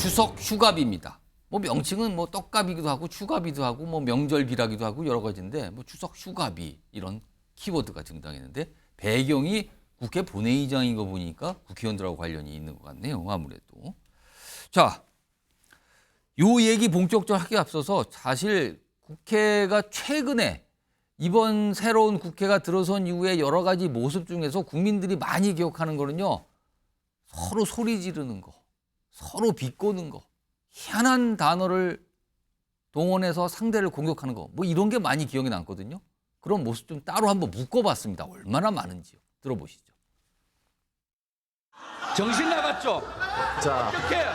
추석 휴가비입니다. 뭐 명칭은 뭐 떡값이기도 하고 휴가비도 하고 뭐 명절비라기도 하고 여러 가지인데 뭐 추석 휴가비 이런 키워드가 등장했는데 배경이 국회 본회의장인 거 보니까 국회의원들하고 관련이 있는 것 같네요. 아무래도. 자, 요 얘기 본격적으로 하기 앞서서 사실 국회가 최근에 이번 새로운 국회가 들어선 이후에 여러 가지 모습 중에서 국민들이 많이 기억하는 거는요. 서로 소리 지르는 거, 서로 비꼬는 거, 희한한 단어를 동원해서 상대를 공격하는 거, 뭐 이런 게 많이 기억에 남거든요. 그런 모습 좀 따로 한번 묶어봤습니다. 얼마나 많은지요. 들어보시죠. 정신 나갔죠? 자, 이렇게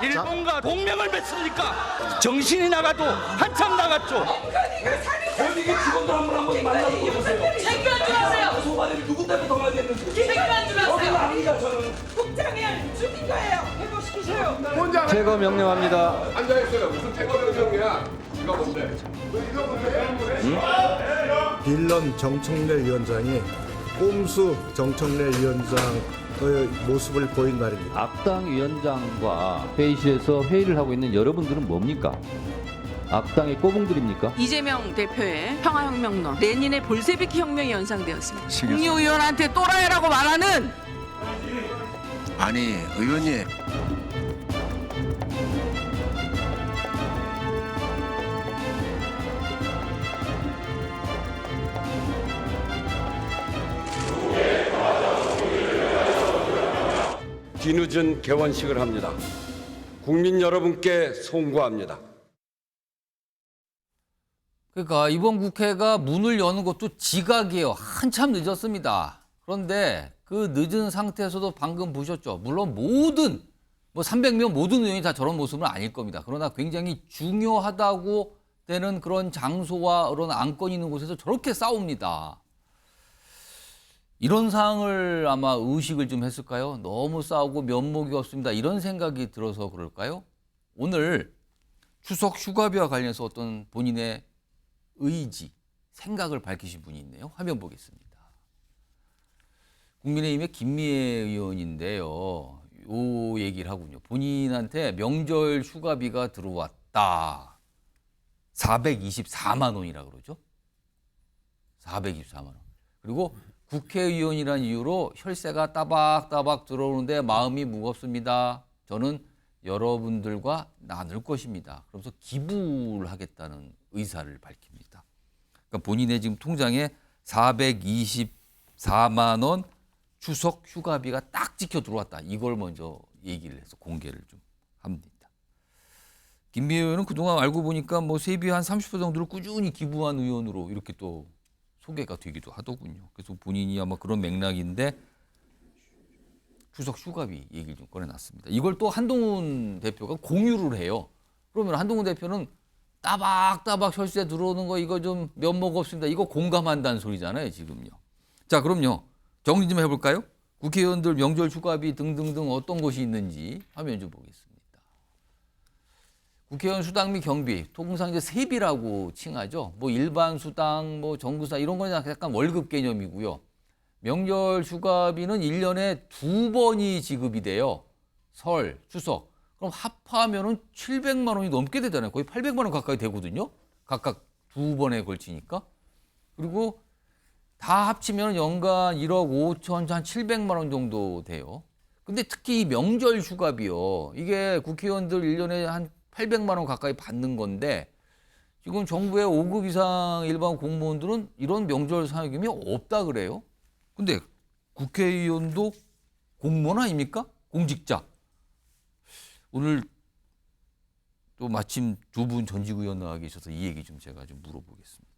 일본과 동맹을 맺습니까? 정신이 나가도 한참 나갔죠? 거기 직원들 한번 만나서 보세요. 챙겨안 주세요. 소관이 누구 때문에 더 많이 했는지. 챙겨안 여기는 주세요. 아닙니다, 저는. 국장을 죽인 거예요. 회복시키세요. 퇴거 명령합니다. 앉아있어요. 무슨 퇴거 명령이야? 이거 뭔데? 이거 뭔데? 빌런 정청래 위원장이 꼼수 정청래 위원장의 모습을 보인 날입니다. 악당 위원장과 회의실에서 회의를 하고 있는 여러분들은 뭡니까? 악당의 꼬붕들입니까? 이재명 대표의 평화혁명론, 레닌의 볼세비키 혁명이 연상되었습니다. 국무위원한테 또라이라고 말하는 아니 의원님 뒤늦은 개원식을 합니다. 국민 여러분께 송구합니다. 그러니까 이번 국회가 문을 여는 것도 지각이에요. 한참 늦었습니다. 그런데 그 늦은 상태에서도 방금 보셨죠. 물론 모든 300명 모든 의원이 다 저런 모습은 아닐 겁니다. 그러나 굉장히 중요하다고 되는 그런 장소와 그런 안건이 있는 곳에서 저렇게 싸웁니다. 이런 상황을 아마 의식을 좀 했을까요? 너무 싸우고 면목이 없습니다. 이런 생각이 들어서 그럴까요? 오늘 추석 휴가비와 관련해서 어떤 본인의 의지, 생각을 밝히신 분이 있네요. 화면 보겠습니다. 국민의힘의 김미애 의원인데요. 요 얘기를 하군요. 본인한테 명절 휴가비가 들어왔다. 424만 원이라고 그러죠. 424만 원. 그리고 국회의원이라는 이유로 혈세가 따박따박 들어오는데 마음이 무겁습니다. 저는 여러분들과 나눌 것입니다. 그러면서 기부를 하겠다는 의사를 밝힙니다. 그러니까 본인의 지금 통장에 424만 원 추석 휴가비가 딱 찍혀 들어왔다. 이걸 먼저 얘기를 해서 공개를 좀 합니다. 김미애 의원은 그동안 알고 보니까 뭐 세비 한 30% 정도를 꾸준히 기부한 의원으로 이렇게 또 소개가 되기도 하더군요. 그래서 본인이 아마 그런 맥락인데 추석 휴가비 얘기를 좀 꺼내놨습니다. 이걸 또 한동훈 대표가 공유를 해요. 그러면 한동훈 대표는 따박따박 혈세 들어오는 거 이거 좀 면목 없습니다. 이거 공감한다는 소리잖아요, 지금요. 자, 그럼요. 정리 좀 해볼까요? 국회의원들 명절 휴가비 등등등 어떤 것이 있는지 화면 좀 보겠습니다. 국회의원 수당 및 경비, 통상 이제 세비라고 칭하죠. 뭐 일반 수당, 뭐 정부수당 이런 거는 약간 월급 개념이고요. 명절 휴가비는 1년에 2번이 지급이 돼요. 설, 추석. 그럼 합하면은 700만 원이 넘게 되잖아요. 거의 800만 원 가까이 되거든요. 각각 2번에 걸치니까. 그리고 다 합치면 연간 1억 5천, 한 700만 원 정도 돼요. 근데 특히 이 명절 휴가비요. 이게 국회의원들 1년에 한 800만 원 가까이 받는 건데 지금 정부의 5급 이상 일반 공무원들은 이런 명절 상여금이 없다 그래요. 근데 국회의원도 공무원 아닙니까? 공직자. 오늘 또 마침 두 분 전직 의원 나와 계셔서 이 얘기 좀 제가 좀 물어보겠습니다.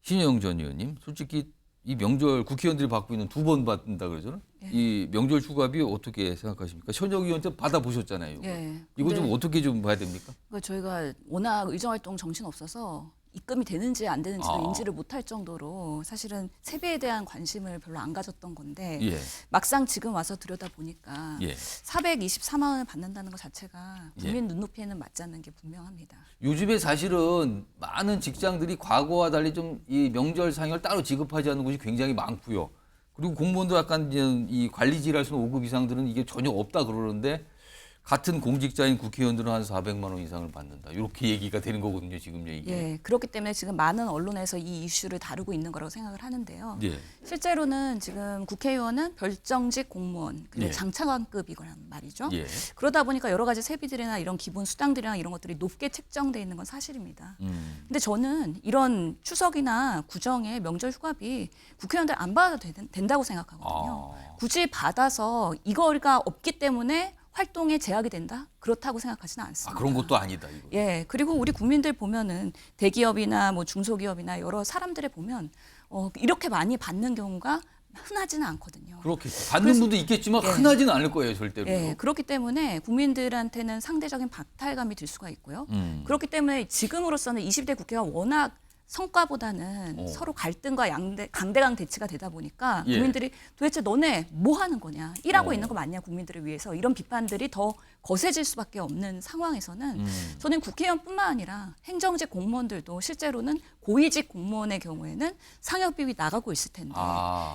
신영 전 의원님, 솔직히 이 명절 국회의원들이 받고 있는 2번 받는다 그러잖아요. 네. 이 명절 휴가비 어떻게 생각하십니까? 현역 의원한테 받아보셨잖아요. 예. 이거 좀 근데 어떻게 좀 봐야 됩니까? 저희가 워낙 의정활동 정신 없어서 입금이 되는지 안 되는지도 아. 인지를 못할 정도로 사실은 세비에 대한 관심을 별로 안 가졌던 건데 예. 막상 지금 와서 들여다 보니까 예. 424만 원을 받는다는 것 자체가 예. 국민 눈높이에는 맞지 않는 게 분명합니다. 요즘에 사실은 많은 직장들이 과거와 달리 좀 이 명절 상여를 따로 지급하지 않는 곳이 굉장히 많고요. 그리고 공무원도 약간 이제 이 관리직을 할 수 있는 5급 이상들은 이게 전혀 없다 그러는데 같은 공직자인 국회의원들은 한 400만 원 이상을 받는다. 이렇게 얘기가 되는 거거든요, 지금요, 이게. 예, 그렇기 때문에 지금 많은 언론에서 이 이슈를 다루고 있는 거라고 생각을 하는데요. 예. 실제로는 지금 국회의원은 별정직 공무원, 그리고 예. 장차관급이거란 말이죠. 예. 그러다 보니까 여러 가지 세비들이나 이런 기본 수당들이나 이런 것들이 높게 책정돼 있는 건 사실입니다. 근데 저는 이런 추석이나 구정에 명절 휴가비 국회의원들 안 받아도 된다고 생각하거든요. 굳이 받아서 이거가 없기 때문에 활동에 제약이 된다? 그렇다고 생각하지는 않습니다. 그런 것도 아니다, 이거. 예, 그리고 우리 국민들 보면은 대기업이나 뭐 중소기업이나 여러 사람들에 보면 이렇게 많이 받는 경우가 흔하지는 않거든요. 그렇겠죠. 받는 분도 있겠지만 예. 흔하지는 않을 거예요, 절대로. 예, 그렇기 때문에 국민들한테는 상대적인 박탈감이 들 수가 있고요. 그렇기 때문에 지금으로서는 20대 국회가 워낙 성과보다는 서로 갈등과 강대강 대치가 되다 보니까 예. 국민들이 도대체 너네 뭐 하는 거냐, 일하고 있는 거 맞냐 국민들을 위해서, 이런 비판들이 더 거세질 수밖에 없는 상황에서는 저는 국회의원뿐만 아니라 행정직 공무원들도 실제로는 고위직 공무원의 경우에는 상여비이 나가고 있을 텐데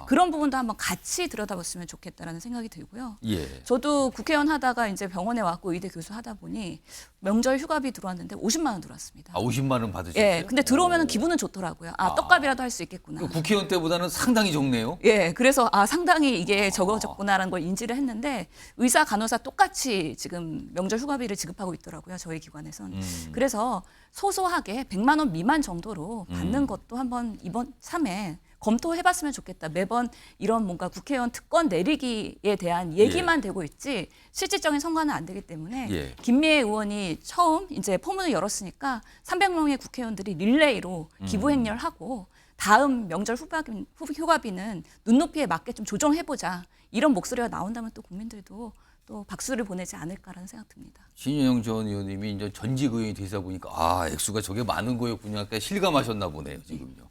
그런 부분도 한번 같이 들여다봤으면 좋겠다라는 생각이 들고요. 예. 저도 국회의원 하다가 이제 병원에 왔고 의대 교수 하다 보니 명절 휴가비 들어왔는데 50만 원 들어왔습니다. 50만 원 받으셨어요? 예, 근데 들어오면 기분은 좋더라고요. 떡값이라도 할 수 있겠구나. 국회의원 때보다는 상당히 적네요. 예, 그래서 상당히 이게 적어졌구나라는 걸 인지를 했는데 의사, 간호사 똑같이 지금 명절 휴가비를 지급하고 있더라고요. 저희 기관에선. 그래서 소소하게 100만 원 미만 정도로 받는 것도 한번 이번 참에 검토해봤으면 좋겠다. 매번 이런 뭔가 국회의원 특권 내리기에 대한 얘기만 되고 있지 실질적인 성과는 안 되기 때문에 예. 김미애 의원이 처음 이제 포문을 열었으니까 300명의 국회의원들이 릴레이로 기부 행렬하고 다음 명절 휴가비는 눈높이에 맞게 좀 조정해보자. 이런 목소리가 나온다면 또 국민들도 또 박수를 보내지 않을까라는 생각 듭니다. 신현영 전 의원님이 이제 전직 의원이 되다 보니까 액수가 저게 많은 거였군요. 그러니까 실감하셨나 보네요, 지금요.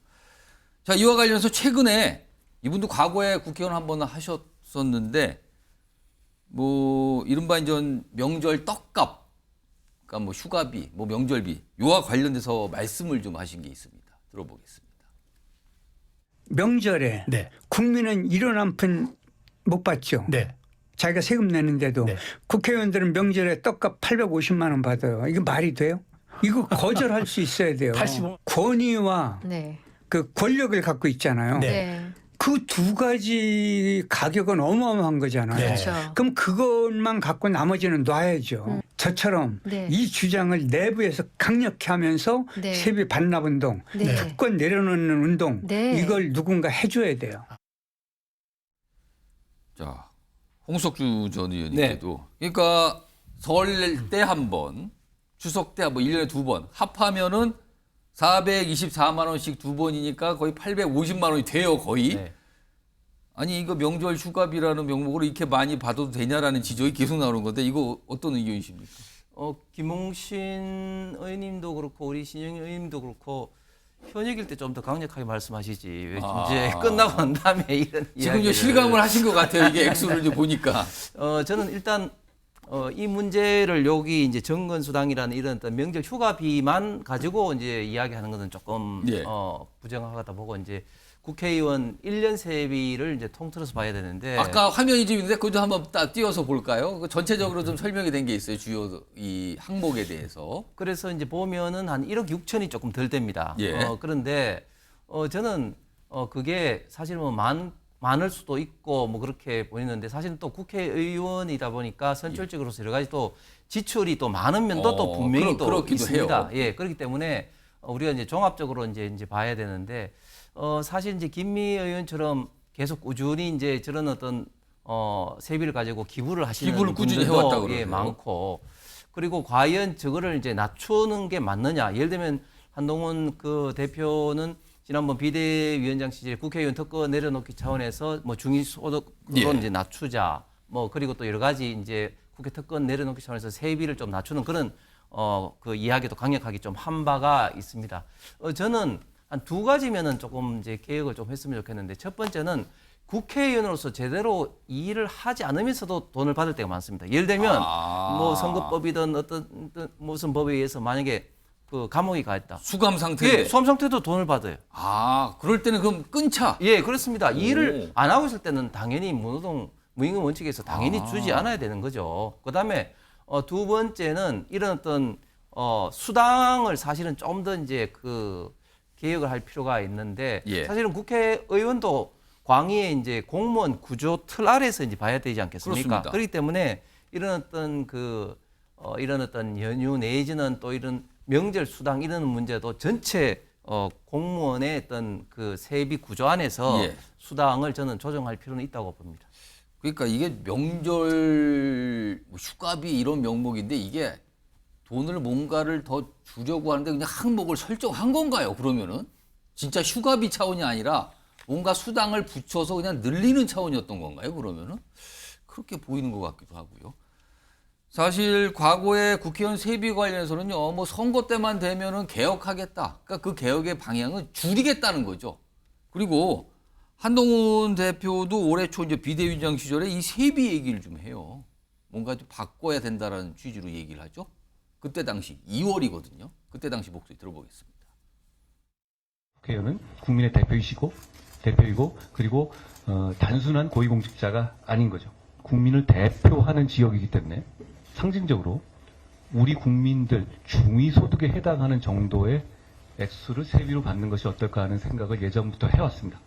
자, 이와 관련해서 최근에 이분도 과거에 국회의원 한 번 하셨었는데 뭐 이른바 이제 명절 떡값, 그러니까 뭐 휴가비, 뭐 명절비 이와 관련돼서 말씀을 좀 하신 게 있습니다. 들어보겠습니다. 명절에 네. 국민은 이런 한 푼 못 받죠. 네. 자기가 세금 내는데도 네. 국회의원들은 명절에 떡값 850만 원 받아요. 이거 말이 돼요? 이거 거절할 수 있어야 돼요. 85. 권위와 네. 그 권력을 갖고 있잖아요. 네. 그 두 가지 가격은 어마어마한 거잖아요. 네. 그렇죠. 그럼 그것만 갖고 나머지는 놔야죠. 저처럼 네. 이 주장을 내부에서 강력히 하면서 네. 세비 반납 운동, 네. 특권 내려놓는 운동 네. 이걸 누군가 해줘야 돼요. 자, 홍석주 전 의원님께도 그러니까 설 때 한 번, 추석 때 한 번, 1년에 두 번 합하면은 424만 원씩 두 번이니까 거의 850만 원이 돼요, 거의. 네. 아니 이거 명절 휴가비라는 명목으로 이렇게 많이 받아도 되냐라는 지적이 계속 나오는 건데 이거 어떤 의견이십니까? 김홍신 의원님도 그렇고 우리 신영희 의원님도 그렇고 현역일 때 좀 더 강력하게 말씀하시지. 왜 이제 끝나고 난 다음에 이런 지금 이제 이야기를. 실감을 하신 것 같아요. 이게 액수를 이제 보니까. 저는 일단 이 문제를 여기 이제 정근수당이라는 이런 어떤 명절 휴가비만 가지고 이제 이야기하는 것은 조금 예. 부정하다 보고 이제 국회의원 1년 세비를 이제 통틀어서 봐야 되는데 아까 화면이 좀 있는데 그것도 한번 딱 띄워서 볼까요? 그 전체적으로 좀 설명이 된 게 있어요. 주요 이 항목에 대해서. 그래서 이제 보면은 한 1억 6천이 조금 덜 됩니다. 예. 그런데 저는 그게 사실 뭐 많을 수도 있고 뭐 그렇게 보이는데 사실은 또 국회의원이다 보니까 선출직으로서 여러 가지 또 지출이 또 많은 면도 또 분명히 또 그렇기도 있습니다. 해요. 예, 그렇기 때문에 우리가 이제 종합적으로 이제 봐야 되는데 사실 이제 김미 의원처럼 계속 꾸준히 이제 저런 어떤 세비를 가지고 기부를 하시는 기부를 꾸준히 분들도 해왔다고 그러네요. 많고 그리고 과연 저거를 이제 낮추는 게 맞느냐? 예를 들면 한동훈 그 대표는 지난번 비대위원장 시절에 국회의원 특권 내려놓기 차원에서 뭐 중위소득으로 이제 낮추자. 뭐 그리고 또 여러 가지 이제 국회 특권 내려놓기 차원에서 세비를 좀 낮추는 그런 그 이야기도 강력하게 좀 한 바가 있습니다. 저는 한 두 가지면은 조금 이제 개혁을 좀 했으면 좋겠는데 첫 번째는 국회의원으로서 제대로 이 일을 하지 않으면서도 돈을 받을 때가 많습니다. 예를 들면 뭐 선거법이든 어떤 무슨 법에 의해서 만약에 그 감옥에 가 있다. 수감 상태인데. 예, 수감 상태도 돈을 받아요. 그럴 때는 그럼 끊자. 예, 그렇습니다. 이 일을 안 하고 있을 때는 당연히 무임금 원칙에서 당연히 주지 않아야 되는 거죠. 그다음에 두 번째는 이런 어떤 수당을 사실은 좀 더 이제 그 개혁을 할 필요가 있는데 예. 사실은 국회의원도 광의의 이제 공무원 구조 틀 아래서 이제 봐야 되지 않겠습니까? 그렇습니다. 그렇기 때문에 이런 어떤 이런 어떤 연휴 내지는 또 이런 명절 수당 이런 문제도 전체 공무원의 어떤 그 세비 구조 안에서 예. 수당을 저는 조정할 필요는 있다고 봅니다. 그러니까 이게 명절 뭐 휴가비 이런 명목인데 이게 돈을 뭔가를 더 주려고 하는데 그냥 항목을 설정한 건가요? 그러면은 진짜 휴가비 차원이 아니라 뭔가 수당을 붙여서 그냥 늘리는 차원이었던 건가요? 그러면은 그렇게 보이는 것 같기도 하고요. 사실 과거에 국회의원 세비 관련해서는요, 뭐 선거 때만 되면은 개혁하겠다. 그러니까 그 개혁의 방향은 줄이겠다는 거죠. 그리고 한동훈 대표도 올해 초 이제 비대위원장 시절에 이 세비 얘기를 좀 해요. 뭔가 좀 바꿔야 된다라는 취지로 얘기를 하죠. 그때 당시 2월이거든요. 그때 당시 목소리 들어보겠습니다. 국회의원은 국민의 대표이고 그리고 단순한 고위공직자가 아닌 거죠. 국민을 대표하는 지역이기 때문에 상징적으로 우리 국민들 중위소득에 해당하는 정도의 액수를 세비로 받는 것이 어떨까 하는 생각을 예전부터 해왔습니다.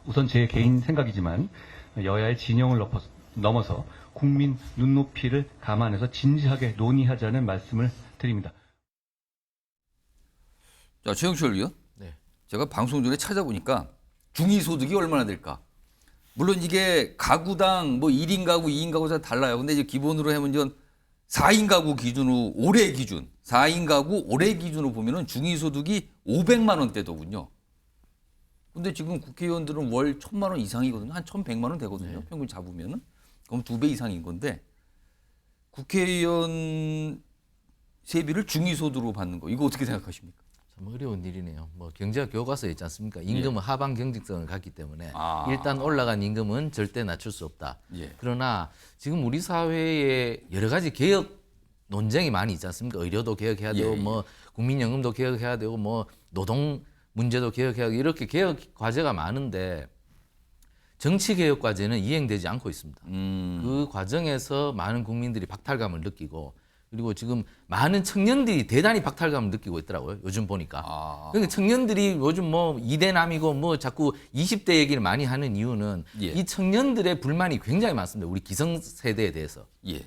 우선 제 개인 생각이지만 여야의 진영을 넘어서 국민 눈높이를 감안해서 진지하게 논의하자는 말씀을 드립니다. 자, 최영철 의원. 네. 제가 방송 전에 찾아보니까 중위소득이 얼마나 될까? 물론 이게 가구당 뭐 1인 가구, 2인 가구가 달라요. 근데 이제 기본으로 해보면 4인 가구 기준으로 올해 기준, 4인 가구 올해 기준으로 보면은 중위소득이 500만 원대더군요. 근데 지금 국회의원들은 월 1,000만 원 이상이거든요. 한 1,100만 원 되거든요. 네. 평균 잡으면은. 그럼 2배 이상인 건데 국회의원 세비를 중위소득으로 받는 거 이거 어떻게 생각하십니까? 참 어려운 일이네요. 뭐 경제학 교과서에 있지 않습니까? 임금은 하방 경직성을 갖기 때문에 일단 올라간 임금은 절대 낮출 수 없다. 예. 그러나 지금 우리 사회에 여러 가지 개혁 논쟁이 많이 있지 않습니까? 의료도 개혁해야 되고 예, 예. 뭐 국민연금도 개혁해야 되고 뭐 노동 문제도 개혁해야 되고 이렇게 개혁 과제가 많은데 정치 개혁 과제는 이행되지 않고 있습니다. 그 과정에서 많은 국민들이 박탈감을 느끼고 그리고 지금 많은 청년들이 대단히 박탈감을 느끼고 있더라고요. 요즘 보니까. 그러니까 청년들이 요즘 뭐 이대남이고 뭐 자꾸 20대 얘기를 많이 하는 이유는 예. 이 청년들의 불만이 굉장히 많습니다. 우리 기성세대에 대해서. 예.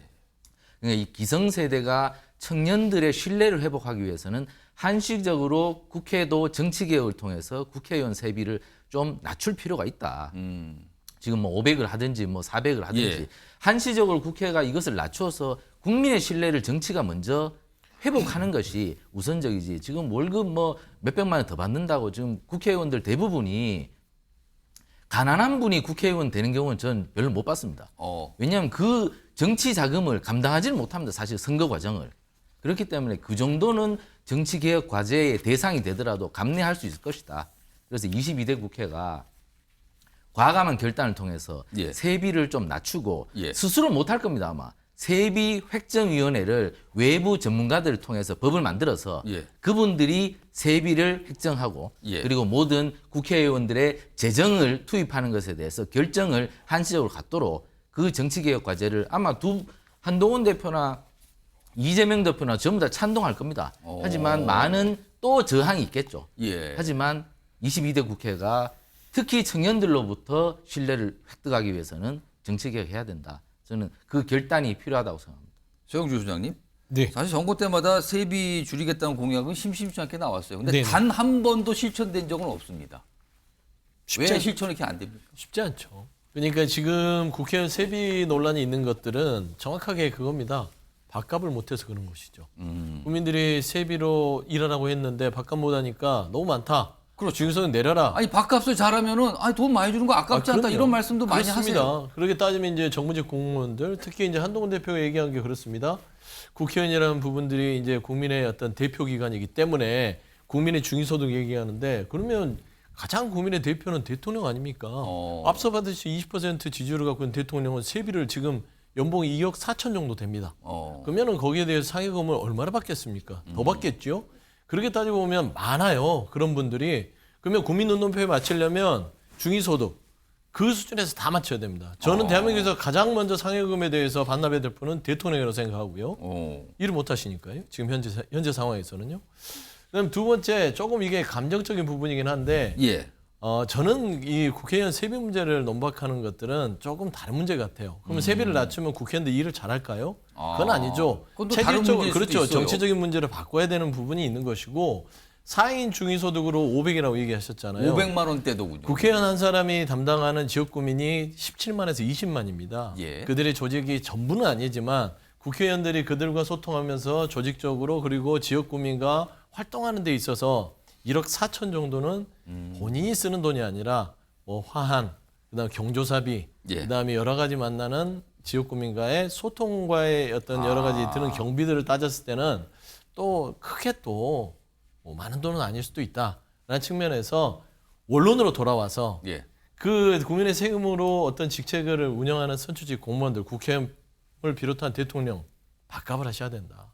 그러니까 이 기성세대가 청년들의 신뢰를 회복하기 위해서는 한시적으로 국회도 정치개혁을 통해서 국회의원 세비를 좀 낮출 필요가 있다. 지금 뭐 500을 하든지 뭐 400을 하든지 예. 한시적으로 국회가 이것을 낮춰서 국민의 신뢰를 정치가 먼저 회복하는 것이 우선적이지. 지금 월급 뭐 몇백만 원 더 받는다고 지금 국회의원들 대부분이 가난한 분이 국회의원 되는 경우는 전 별로 못 봤습니다. 왜냐하면 그 정치 자금을 감당하지를 못합니다. 사실 선거 과정을. 그렇기 때문에 그 정도는 정치개혁 과제의 대상이 되더라도 감내할 수 있을 것이다. 그래서 22대 국회가 과감한 결단을 통해서 예. 세비를 좀 낮추고 예. 스스로 못할 겁니다. 아마. 세비 획정위원회를 외부 전문가들을 통해서 법을 만들어서 예. 그분들이 세비를 획정하고 예. 그리고 모든 국회의원들의 재정을 투입하는 것에 대해서 결정을 한시적으로 갖도록 그 정치개혁 과제를 아마 한동훈 대표나 이재명 대표나 전부 다 찬동할 겁니다. 하지만 많은 또 저항이 있겠죠. 예. 하지만 22대 국회가 특히 청년들로부터 신뢰를 획득하기 위해서는 정치개혁해야 된다. 저는 그 결단이 필요하다고 생각합니다. 최영주 소장님. 네. 사실 선거 때마다 세비 줄이겠다는 공약은 심심치 않게 나왔어요. 근데 네네. 단 한 번도 실천된 적은 없습니다. 왜 쉽지 실천이 이렇게 안 됩니까? 쉽지 않죠. 그러니까 지금 국회의원 세비 논란이 있는 것들은 정확하게 그겁니다. 밥값을 못해서 그런 것이죠. 국민들이 세비로 일하라고 했는데 밥값 못하니까 너무 많다. 그렇죠. 중위소득 내려라. 아니 밥값을 잘하면은 돈 많이 주는 거 아깝지 않다 그럼요. 이런 말씀도 많이 그렇습니다. 하세요. 그렇게 따지면 이제 정부직 공무원들 특히 이제 한동훈 대표가 얘기한 게 그렇습니다. 국회의원이라는 부분들이 이제 국민의 어떤 대표 기관이기 때문에 국민의 중위소득 얘기하는데 그러면 가장 국민의 대표는 대통령 아닙니까? 앞서 받으시 20% 지지율을 갖고 있는 대통령은 세비를 지금 연봉이 2억 4천 정도 됩니다. 그러면은 거기에 대해서 상여금을 얼마나 받겠습니까? 더 받겠죠? 그렇게 따지고 보면 많아요. 그런 분들이. 그러면 국민 눈높이에 맞추려면 중위소득, 그 수준에서 다 맞춰야 됩니다. 저는 대한민국에서 가장 먼저 상여금에 대해서 반납해야 될 분은 대통령이라고 생각하고요. 일을 못 하시니까요. 지금 현재 상황에서는요. 그다음 두 번째, 조금 이게 감정적인 부분이긴 한데 예. 저는 이 국회의원 세비 문제를 논박하는 것들은 조금 다른 문제 같아요. 그러면 세비를 낮추면 국회의원들 일을 잘할까요? 그건 아니죠. 그건 또 다른 체질적으로 문제일 수도 그렇죠. 있어요. 정치적인 문제를 바꿔야 되는 부분이 있는 것이고 4인 중위소득으로 500이라고 얘기하셨잖아요. 500만 원대더군요. 국회의원 한 사람이 담당하는 지역 구민이 17만에서 20만입니다. 예. 그들의 조직이 전부는 아니지만 국회의원들이 그들과 소통하면서 조직적으로 그리고 지역 구민과 활동하는 데 있어서 1억 4천 정도는 본인이 쓰는 돈이 아니라 뭐 화한, 그다음 경조사비, 예. 그다음에 여러 가지 만나는 지역 구민과의 소통과의 어떤 여러 가지 드는 경비들을 따졌을 때는 또 크게 또 뭐 많은 돈은 아닐 수도 있다라는 측면에서 원론으로 돌아와서 예. 그 국민의 세금으로 어떤 직책을 운영하는 선출직 공무원들, 국회의원을 비롯한 대통령 밥값을 하셔야 된다.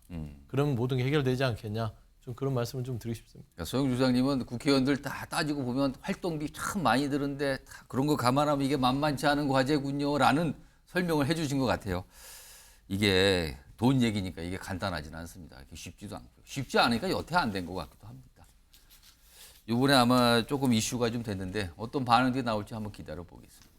그러면 모든 게 해결되지 않겠냐? 좀 그런 말씀을 좀 드리고 싶습니다. 그러니까 소영 주장님은 국회의원들 다 따지고 보면 활동비 참 많이 드는데 다 그런 거 감안하면 이게 만만치 않은 과제군요라는 설명을 해주신 것 같아요. 이게 돈 얘기니까 이게 간단하지는 않습니다. 이게 쉽지도 않고요. 쉽지 않으니까 여태 안 된 것 같기도 합니다. 이번에 아마 조금 이슈가 좀 됐는데 어떤 반응이 나올지 한번 기다려 보겠습니다.